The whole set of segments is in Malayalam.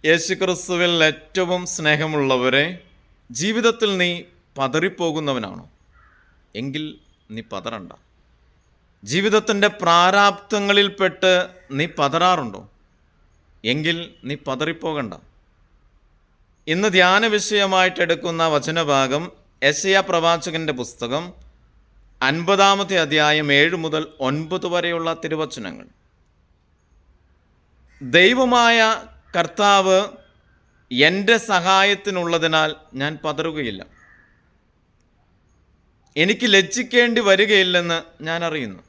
യേശുക്രിസ്തുവിൽ ഏറ്റവും സ്നേഹമുള്ളവരെ, ജീവിതത്തിൽ നീ പതറിപ്പോകുന്നവനാണോ? എങ്കിൽ നീ പതറണ്ട. ജീവിതത്തിൻ്റെ പ്രാരാബ്ധങ്ങളിൽപ്പെട്ട് നീ പതറാറുണ്ടോ? എങ്കിൽ നീ പതറിപ്പോകണ്ട. ഇന്ന് ധ്യാന വിഷയമായിട്ടെടുക്കുന്ന വചനഭാഗം യെശയ്യാ പ്രവാചകന്റെ പുസ്തകം 50-ാമത്തെ അധ്യായം 7 മുതൽ 9 വരെയുള്ള തിരുവചനങ്ങൾ. ദൈവമായ കർത്താവ് എൻ്റെ സഹായത്തിനുള്ളതിനാൽ ഞാൻ പതറുകയില്ല. എനിക്ക് ലജ്ജിക്കേണ്ടി വരികയില്ലെന്ന് ഞാൻ അറിയുന്നു.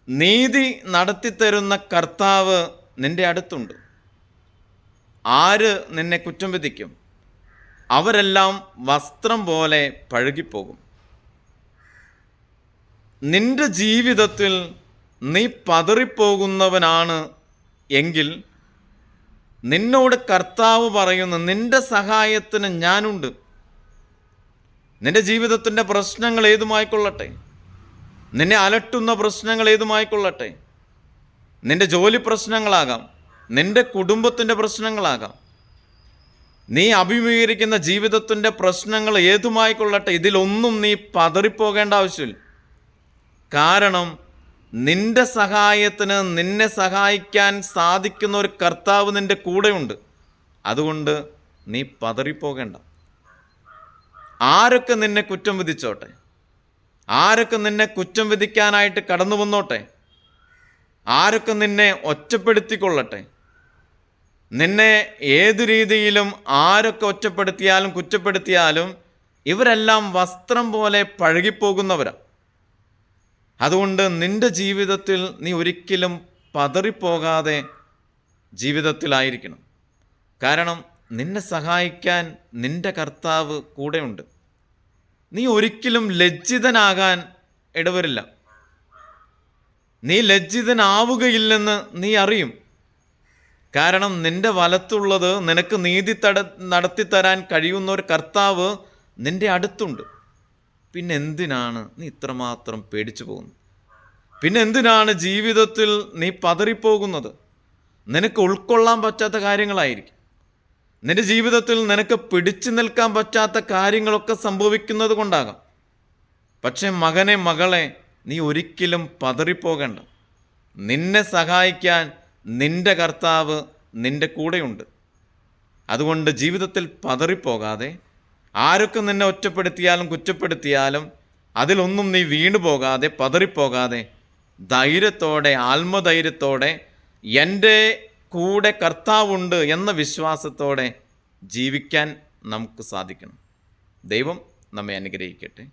നീതി നടത്തിത്തരുന്ന കർത്താവ് നിൻ്റെ അടുത്തുണ്ട്. ആര് നിന്നെ കുറ്റം വിധിക്കും? അവരെല്ലാം വസ്ത്രം പോലെ പഴകിപ്പോകും. നിന്റെ ജീവിതത്തിൽ നീ പതറിപ്പോകുന്നവനാണ് എങ്കിൽ നിന്നോട് കർത്താവ് പറയുന്നു, നിന്റെ സഹായത്തിന് ഞാനുണ്ട്. നിന്റെ ജീവിതത്തിൻ്റെ പ്രശ്നങ്ങൾ ഏതുമായിക്കൊള്ളട്ടെ, നിന്നെ അലട്ടുന്ന പ്രശ്നങ്ങൾ ഏതുമായിക്കൊള്ളട്ടെ, നിന്റെ ജോലി പ്രശ്നങ്ങളാകാം, നിന്റെ കുടുംബത്തിൻ്റെ പ്രശ്നങ്ങളാകാം, നീ അഭിമുഖീകരിക്കുന്ന ജീവിതത്തിൻ്റെ പ്രശ്നങ്ങൾ ഏതുമായിക്കൊള്ളട്ടെ, ഇതിലൊന്നും നീ പതറിപ്പോകേണ്ട ആവശ്യമില്ല. കാരണം നിന്റെ സഹായത്തിന് നിന്നെ സഹായിക്കാൻ സാധിക്കുന്ന ഒരു കർത്താവ് നിൻ്റെ കൂടെയുണ്ട്. അതുകൊണ്ട് നീ പതറിപ്പോകേണ്ട. ആരൊക്കെ നിന്നെ കുറ്റം വിധിച്ചോട്ടെ, ആരൊക്കെ നിന്നെ കുറ്റം വിധിക്കാനായിട്ട് കടന്നു വന്നോട്ടെ, ആരൊക്കെ നിന്നെ ഒറ്റപ്പെടുത്തിക്കൊള്ളട്ടെ, നിന്നെ ഏതു രീതിയിലും ആരൊക്കെ ഒറ്റപ്പെടുത്തിയാലും കുറ്റപ്പെടുത്തിയാലും ഇവരെല്ലാം വസ്ത്രം പോലെ പഴകിപ്പോകുന്നവരാണ്. അതുകൊണ്ട് നിന്റെ ജീവിതത്തിൽ നീ ഒരിക്കലും പതറിപ്പോകാതെ ജീവിതത്തിലായിരിക്കണം. കാരണം നിന്നെ സഹായിക്കാൻ നിന്റെ കർത്താവ് കൂടെയുണ്ട്. നീ ഒരിക്കലും ലജ്ജിതനാകാൻ ഇടവരില്ല. നീ ലജ്ജിതനാവുകയില്ലെന്ന് നീ അറിയും. കാരണം നിന്റെ വലത്തുള്ളത് നിനക്ക് നീതി നടത്തിത്തരാൻ കഴിയുന്ന ഒരു കർത്താവ് നിന്റെ അടുത്തുണ്ട്. പിന്നെ എന്തിനാണ് നീ ഇത്രമാത്രം പേടിച്ചു പോകുന്നത്? പിന്നെ എന്തിനാണ് ജീവിതത്തിൽ നീ പതറിപ്പോകുന്നത്? നിനക്ക് ഉൾക്കൊള്ളാൻ പറ്റാത്ത കാര്യങ്ങളായിരിക്കും. നിന്റെ ജീവിതത്തിൽ നിനക്ക് പിടിച്ചു നിൽക്കാൻ പറ്റാത്ത കാര്യങ്ങളൊക്കെ സംഭവിക്കുന്നത് കൊണ്ടാകാം. പക്ഷേ മകനെ, മകളെ, നീ ഒരിക്കലും പതറിപ്പോകണ്ട. നിന്നെ സഹായിക്കാൻ നിന്റെ കർത്താവ് നിന്റെ കൂടെയുണ്ട്. അതുകൊണ്ട് ജീവിതത്തിൽ പതറിപ്പോകാതെ, ആരൊക്കെ നിന്നെ ഒറ്റപ്പെടുത്തിയാലും കുറ്റപ്പെടുത്തിയാലും അതിലൊന്നും നീ വീണു പോകാതെ, പതറിപ്പോകാതെ, ധൈര്യത്തോടെ, ആത്മധൈര്യത്തോടെ എൻ്റെ കൂടെ കർത്താവുണ്ട് എന്ന വിശ്വാസത്തോടെ ജീവിക്കാൻ നമുക്ക് സാധിക്കണം. ദൈവം നമ്മെ അനുഗ്രഹിക്കട്ടെ.